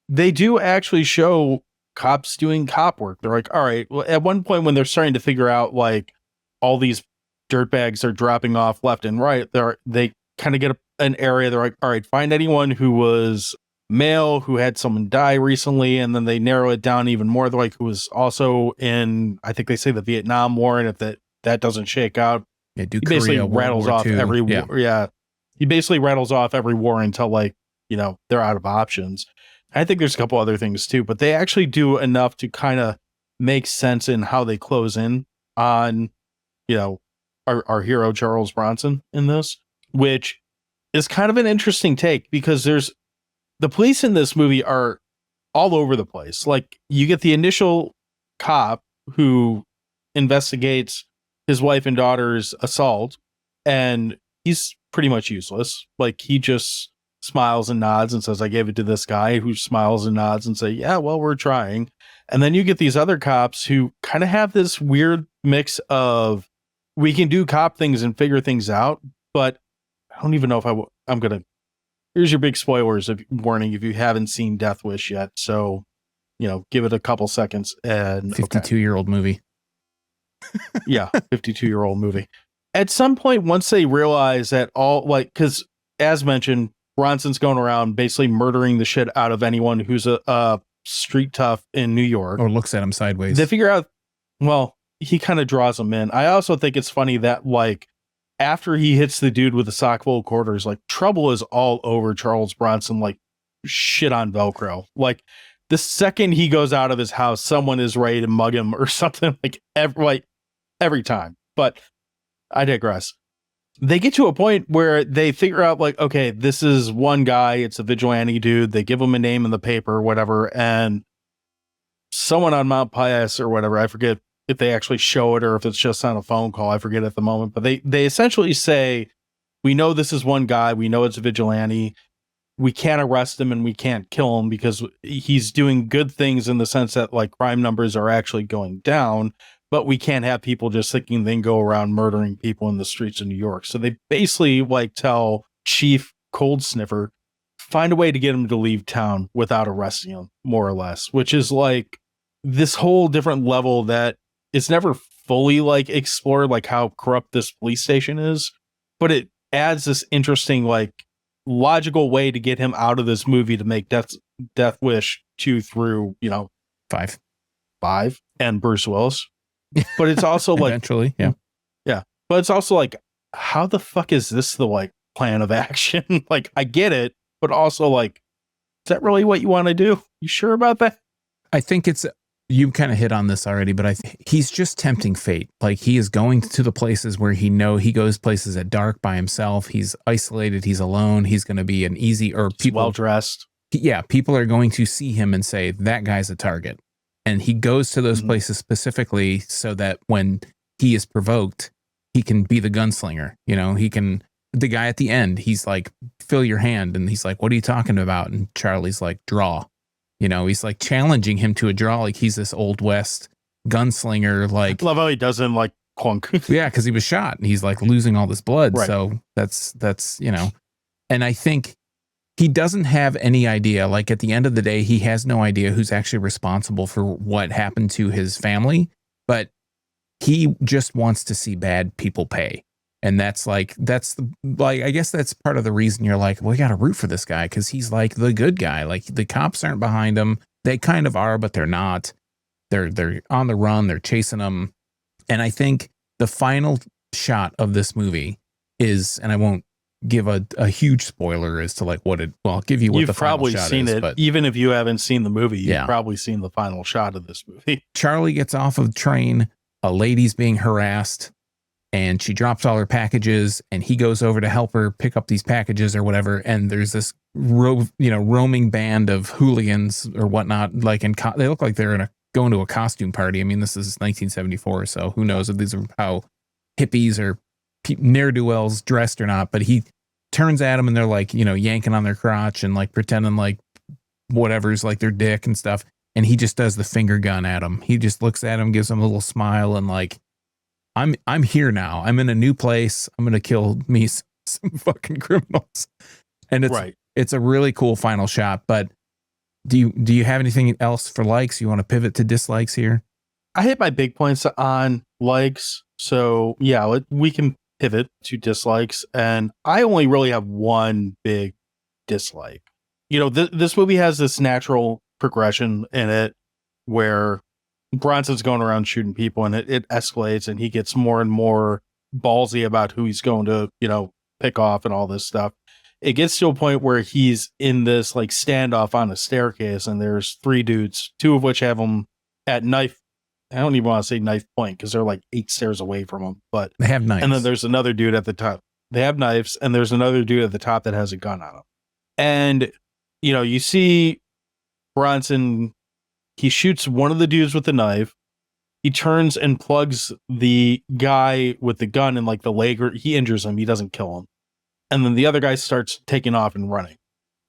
they do actually show cops doing cop work. They're like, all right, well, at one point when they're starting to figure out all these dirtbags are dropping off left and right, they kind of get an area. They're like, all right, find anyone who was male who had someone die recently, and then they narrow it down even more. They're who was also in, I think they say, the Vietnam War, and if that doesn't shake out, he basically rattles off every war. Yeah, he basically rattles off every war until they're out of options. I think there's a couple other things too, but they actually do enough to kind of make sense in how they close in on our hero Charles Bronson in this, which is kind of an interesting take, because the police in this movie are all over the place. You get the initial cop who investigates his wife and daughter's assault, and he's pretty much useless. He just smiles and nods and says, I gave it to this guy, who smiles and nods and say, yeah, well, we're trying. And then you get these other cops who kind of have this weird mix of, we can do cop things and figure things out, but I don't even know if I'm going to, here's your big spoilers warning if you haven't seen Death Wish yet. So, give it a couple seconds. And 52-year-old movie. Yeah, 52-year-old movie. At some point, once they realize that because as mentioned, Bronson's going around basically murdering the shit out of anyone who's a street tough in New York. Or looks at him sideways. They figure out, he kind of draws them in. I also think it's funny that after he hits the dude with a sock full of quarters, like trouble is all over Charles Bronson, like shit on Velcro. Like the second he goes out of his house, someone is ready to mug him or something, like every time. But I digress. They get to a point where they figure out, like, okay, this is one guy. It's a vigilante dude. They give him a name in the paper or whatever. And someone on Mount Pius or whatever, I forget if they actually show it or if it's just on a phone call. I forget at the moment. But they essentially say, we know this is one guy. We know it's a vigilante. We can't arrest him and we can't kill him because he's doing good things in the sense that, like, crime numbers are actually going down. But we can't have people just thinking they can go around murdering people in the streets of New York. So they basically, like, tell Chief Cold Sniffer, find a way to get him to leave town without arresting him, more or less, which is like this whole different level that it's never fully, like, explored, like how corrupt this police station is. But it adds this interesting, like, logical way to get him out of this movie to make Death Wish 2 through, 5 and Bruce Willis. But it's also like eventually, yeah. But it's also like, how the fuck is this the, like, plan of action? Like, I get it, but also, like, is that really what you want to do? You sure about that? I think you kind of hit on this already, but he's just tempting fate. Like, he is going to the places where he goes places at dark by himself. He's isolated. He's alone. He's going to be an easy, or people well dressed. Yeah, people are going to see him and say that guy's a target. And he goes to those places specifically so that when he is provoked, he can be the gunslinger. The guy at the end, he's like, fill your hand. And he's like, what are you talking about? And Charlie's like, draw. He's like challenging him to a draw. Like he's this Old West gunslinger. Like, I love how he doesn't, like, clunk. Yeah, because he was shot and he's like losing all this blood. Right. So that's and I think he doesn't have any idea. Like, at the end of the day, he has no idea who's actually responsible for what happened to his family, but he just wants to see bad people pay. And I guess that's part of the reason you're like, well, we got to root for this guy because he's like the good guy. Like, the cops aren't behind him. They kind of are, but they're not. They're on the run. They're chasing him. And I think the final shot of this movie is, and I won't give a huge spoiler as to, like, I'll give you what You've the final probably shot seen is, it, but even if you haven't seen the movie, you've Yeah. probably seen the final shot of this movie. Charlie gets off of the train. A lady's being harassed and she drops all her packages and he goes over to help her pick up these packages or whatever. And there's this roaming band of hooligans or whatnot. Like, they look like they're going to a costume party. I mean, this is 1974, so who knows if these are how hippies or ne'er-do-wells dressed or not. But he turns at them and they're like, yanking on their crotch and like pretending like whatever's like their dick and stuff. And he just does the finger gun at him. He just looks at him, gives him a little smile, and like, I'm here now. I'm in a new place. I'm gonna kill me some fucking criminals. And it's a really cool final shot. But do you have anything else for likes? You want to pivot to dislikes here? I hit my big points on likes, so yeah, we can pivot to dislikes. And I only really have one big dislike. This movie has this natural progression in it where Bronson's going around shooting people and it escalates and he gets more and more ballsy about who he's going to, pick off and all this stuff. It gets to a point where he's in this, like, standoff on a staircase and there's 3 dudes, 2 of which have him at knife. I don't even want to say knife point because they're like 8 stairs away from him, but they have knives. And then there's another dude at the top. They have knives and there's another dude at the top that has a gun on him. And, you see Bronson, he shoots one of the dudes with the knife. He turns and plugs the guy with the gun in, like, the leg, or he injures him. He doesn't kill him. And then the other guy starts taking off and running.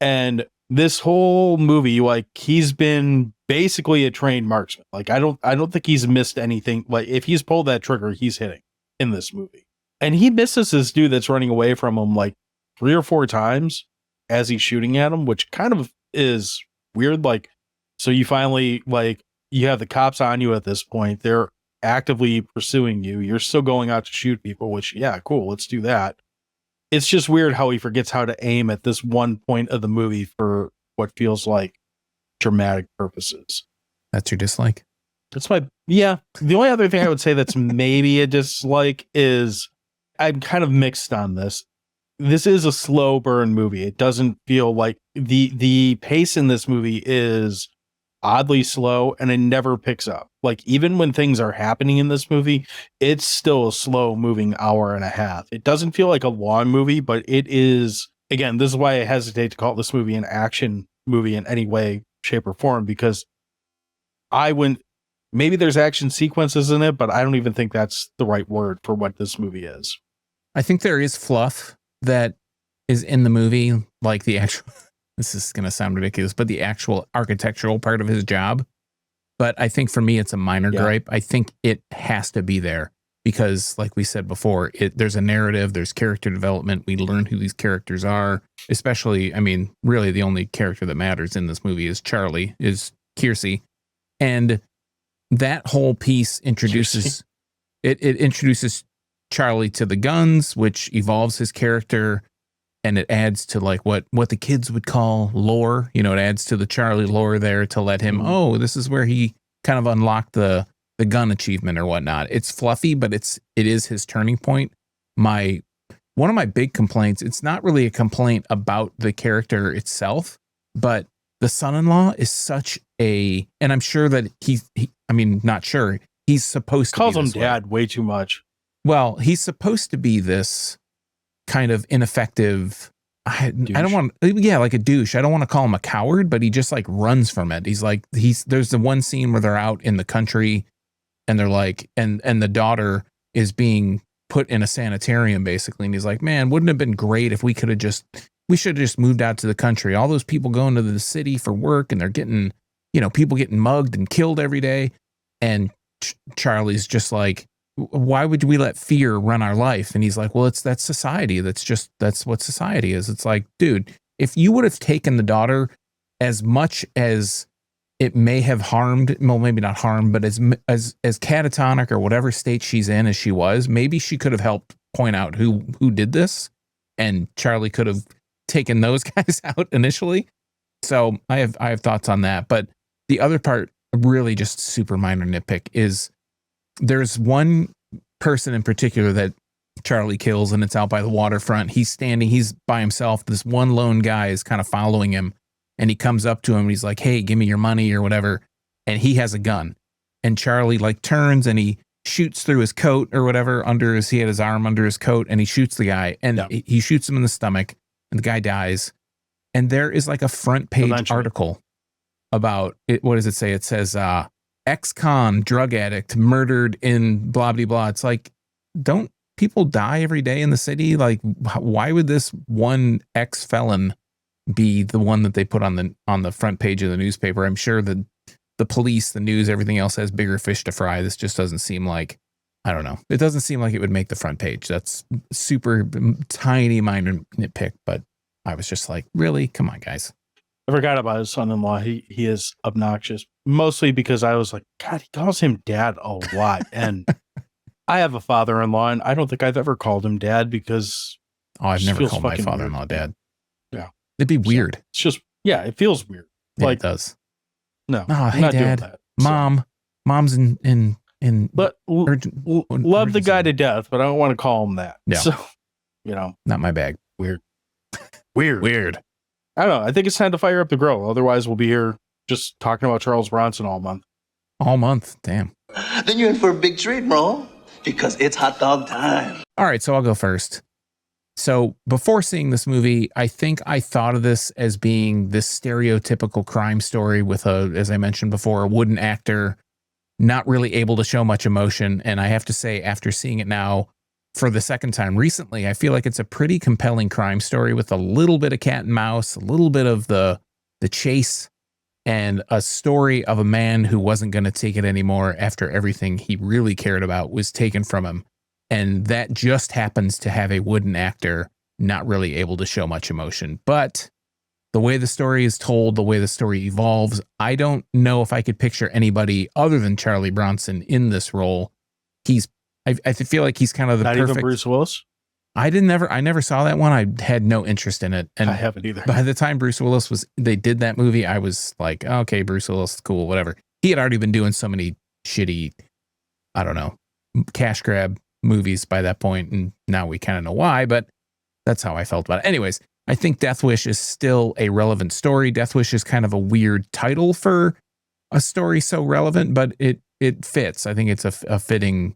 And this whole movie, like, he's been basically a trained marksman. Like, I don't think he's missed anything. Like, if he's pulled that trigger, he's hitting in this movie. And he misses this dude that's running away from him like 3 or 4 times as he's shooting at him, which kind of is weird. Like, so you finally, like, you have the cops on you at this point. They're actively pursuing you. You're still going out to shoot people, which, yeah, cool. Let's do that. It's just weird how he forgets how to aim at this one point of the movie for what feels like dramatic purposes. That's your dislike? The only other thing I would say that's maybe a dislike is I'm kind of mixed on this. This is a slow burn movie. It doesn't feel like the pace in this movie is oddly slow, and it never picks up. Like, even when things are happening in this movie, it's still a slow moving hour and a half. It doesn't feel like a long movie, but it is, again, this is why I hesitate to call this movie an action movie in any way, shape, or form, because maybe there's action sequences in it, but I don't even think that's the right word for what this movie is. I think there is fluff that is in the movie, like the actual, this is going to sound ridiculous, but the actual architectural part of his job. But I think for me, it's a minor gripe. I think it has to be there because, like we said before, there's a narrative, there's character development. We learn who these characters are, especially, I mean, really the only character that matters in this movie is Kiersey. And that whole piece introduces, it introduces Charlie to the guns, which evolves his character, and it adds to like what the kids would call lore. You know, it adds to the Charlie lore there to let him, this is where he kind of unlocked the gun achievement or whatnot. It's fluffy, but it is his turning point. One of my big complaints, it's not really a complaint about the character itself, but the son-in-law is such and I'm sure that he's supposed to calls be him this dad way. way too much. Well, he's supposed to be this kind of ineffective. I don't want, like a douche. I don't want to call him a coward, but he just like runs from it. There's the one scene where they're out in the country and they're like, and the daughter is being put in a sanitarium basically. And he's like, man, wouldn't it have been great if we should have just moved out to the country. All those people going to the city for work and they're getting, people getting mugged and killed every day. And Charlie's just like, why would we let fear run our life? And he's like, well, that's society. That's what society is. It's like, dude, if you would have taken the daughter, as much as it may have harmed, well, maybe not harmed, but as catatonic or whatever state she's in as she was, maybe she could have helped point out who did this, and Charlie could have taken those guys out initially. So I have thoughts on that. But the other part, really just super minor nitpick, is there's one person in particular that Charlie kills, and it's out by the waterfront. He's by himself. This one lone guy is kind of following him, and he comes up to him and he's like, hey, give me your money or whatever. And he has a gun, and Charlie like turns and he shoots through his coat or whatever he had his arm under his coat, and he shoots the guy, and he shoots him in the stomach, and the guy dies. And there is like a front page article about it. What does it say? It says, ex-con drug addict murdered in blah, blah, blah. It's like, don't people die every day in the city? Like, why would this one ex-felon be the one that they put on the front page of the newspaper? I'm sure that the police, the news, everything else has bigger fish to fry. This just doesn't seem like, I don't know. It doesn't seem like it would make the front page. That's super tiny minor nitpick, but I was just like, really? Come on, guys. I forgot about his son-in-law. He is obnoxious, mostly because I was like, God, he calls him dad a lot. And I have a father-in-law, and I don't think I've ever called him dad because I've never called my father-in-law dad. Yeah. It'd be weird. So it's just, it feels weird. Yeah, like, it does. No, hey, not Dad, doing that. Mom's in but love the guy to death, but I don't want to call him that. Yeah. So, not my bag. Weird. I don't know. I think it's time to fire up the grill. Otherwise, we'll be here just talking about Charles Bronson all month. All month. Damn. Then you're in for a big treat, bro, because it's hot dog time. All right, so I'll go first. So before seeing this movie, I think I thought of this as being this stereotypical crime story with as I mentioned before, a wooden actor, not really able to show much emotion. And I have to say, after seeing it now for the second time recently, I feel like it's a pretty compelling crime story with a little bit of cat and mouse, a little bit of the chase, and a story of a man who wasn't going to take it anymore after everything he really cared about was taken from him. And that just happens to have a wooden actor not really able to show much emotion. But the way the story is told, the way the story evolves, I don't know if I could picture anybody other than Charlie Bronson in this role. I feel like he's kind of the not perfect. Even Bruce Willis? I never saw that one. I had no interest in it. And I haven't either. By the time Bruce Willis they did that movie, I was like, okay, Bruce Willis, cool, whatever. He had already been doing so many shitty, I don't know, cash grab movies by that point, and now we kind of know why, but that's how I felt about it. Anyways, I think Death Wish is still a relevant story. Death Wish is kind of a weird title for a story so relevant, but it fits. I think it's a fitting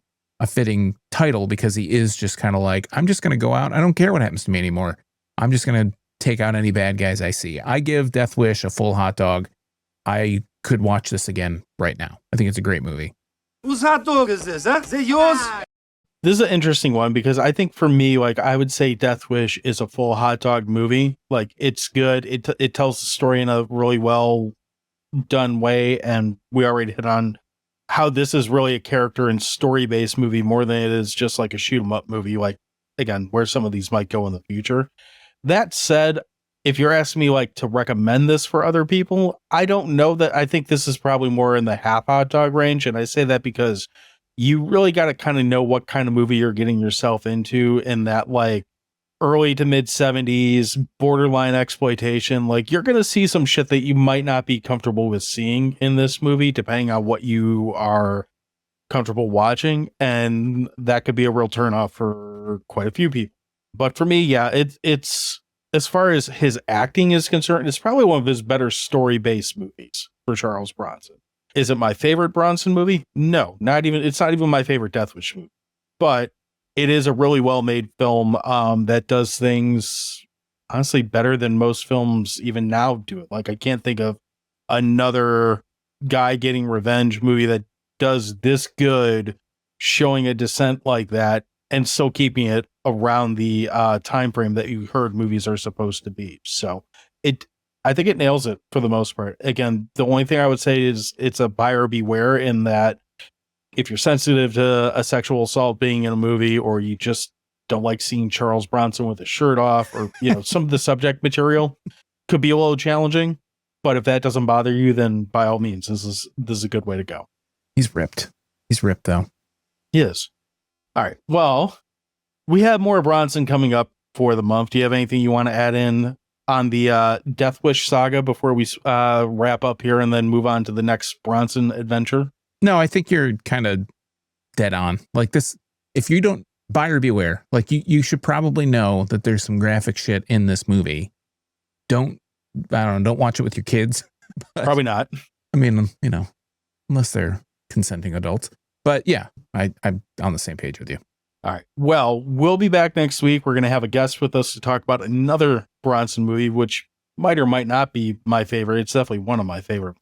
title because he is just kind of like, I'm just going to go out. I don't care what happens to me anymore. I'm just going to take out any bad guys I see. I give Death Wish a full hot dog. I could watch this again right now. I think it's a great movie. Whose hot dog is this, huh? Is it yours? This is an interesting one because I think for me, like, I would say Death Wish is a full hot dog movie. Like, it's good. It tells the story in a really well done way. And we already hit on how this is really a character and story based movie more than it is just like a shoot 'em up movie. Like, again, where some of these might go in the future. That said, if you're asking me like to recommend this for other people, I don't know that. I think this is probably more in the half hot dog range. And I say that because you really got to kind of know what kind of movie you're getting yourself into in that like early to mid 70s borderline exploitation. Like, you're going to see some shit that you might not be comfortable with seeing in this movie, depending on what you are comfortable watching. And that could be a real turnoff for quite a few people. But for me, yeah, it's as far as his acting is concerned, it's probably one of his better story-based movies for Charles Bronson. Is it my favorite Bronson movie? No, it's not even my favorite Death Wish movie. But it is a really well-made film that does things, honestly, better than most films even now do it. Like, I can't think of another guy getting revenge movie that does this good, showing a descent like that, and still keeping it around the time frame that you heard movies are supposed to be. So I think it nails it for the most part. Again, the only thing I would say is it's a buyer beware in that if you're sensitive to a sexual assault being in a movie, or you just don't like seeing Charles Bronson with his shirt off, or, you know, some of the subject material could be a little challenging. But if that doesn't bother you, then by all means, this is a good way to go. He's ripped. He's ripped though. He is. All right. Well, we have more Bronson coming up for the month. Do you have anything you want to add in on the Death Wish saga before we wrap up here and then move on to the next Bronson adventure? No, I think you're kind of dead on. Like this, if you don't, buyer beware. Like you should probably know that there's some graphic shit in this movie. Don't watch it with your kids. Probably not. I mean, you know, unless they're consenting adults. But yeah, I'm on the same page with you. All right. Well, we'll be back next week. We're going to have a guest with us to talk about another Bronson movie, which might or might not be my favorite. It's definitely one of my favorite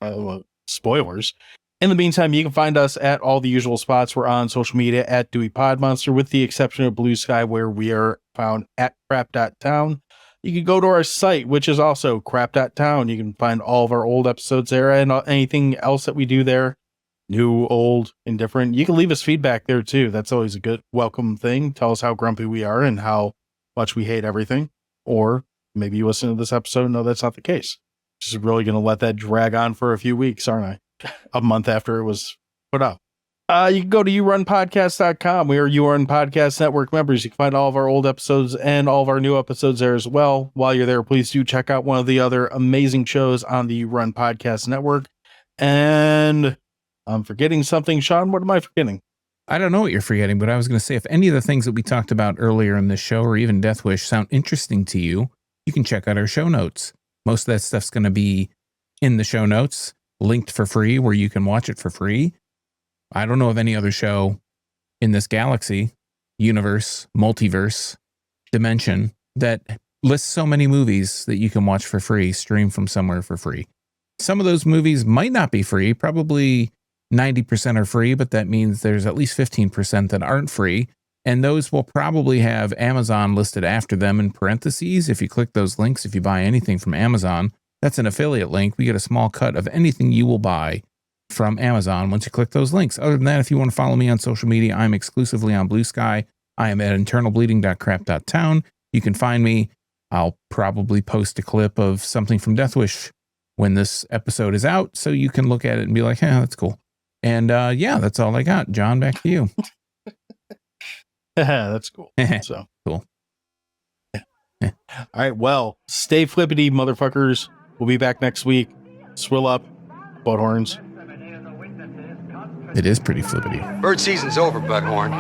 spoilers. In the meantime, you can find us at all the usual spots. We're on social media at Dewey Podmonster, with the exception of Blue Sky, where we are found at crap.town. You can go to our site, which is also crap.town. You can find all of our old episodes there and anything else that we do there. New, old, indifferent. You can leave us feedback there too. That's always a good, welcome thing. Tell us how grumpy we are and how much we hate everything. Or maybe you listen to this episode and know that's not the case. Just really going to let that drag on for a few weeks, aren't I? A month after it was put out. You can go to yourunpodcast.com. We are You Run Podcast Network members. You can find all of our old episodes and all of our new episodes there as well. While you're there, please do check out one of the other amazing shows on the You Run Podcast Network. And I'm forgetting something. Sean, what am I forgetting? I don't know what you're forgetting, but I was going to say, if any of the things that we talked about earlier in this show, or even Death Wish, sound interesting to you, you can check out our show notes. Most of that stuff's going to be in the show notes, linked for free, where you can watch it for free. I don't know of any other show in this galaxy, universe, multiverse, dimension that lists so many movies that you can watch for free, stream from somewhere for free. Some of those movies might not be free. Probably 90% are free, but that means there's at least 15% that aren't free. And those will probably have Amazon listed after them in parentheses. If you click those links, if you buy anything from Amazon, that's an affiliate link. We get a small cut of anything you will buy from Amazon once you click those links. Other than that, if you want to follow me on social media, I'm exclusively on Blue Sky. I am at internalbleeding.crap.town. You can find me. I'll probably post a clip of something from Death Wish when this episode is out, so you can look at it and be like, yeah, that's cool. And yeah, that's all I got. John, back to you. That's cool. So cool. All right. Well, stay flippity, motherfuckers. We'll be back next week. Swill up, boat horns. It is pretty flippity. Bird season's over, Butthorn.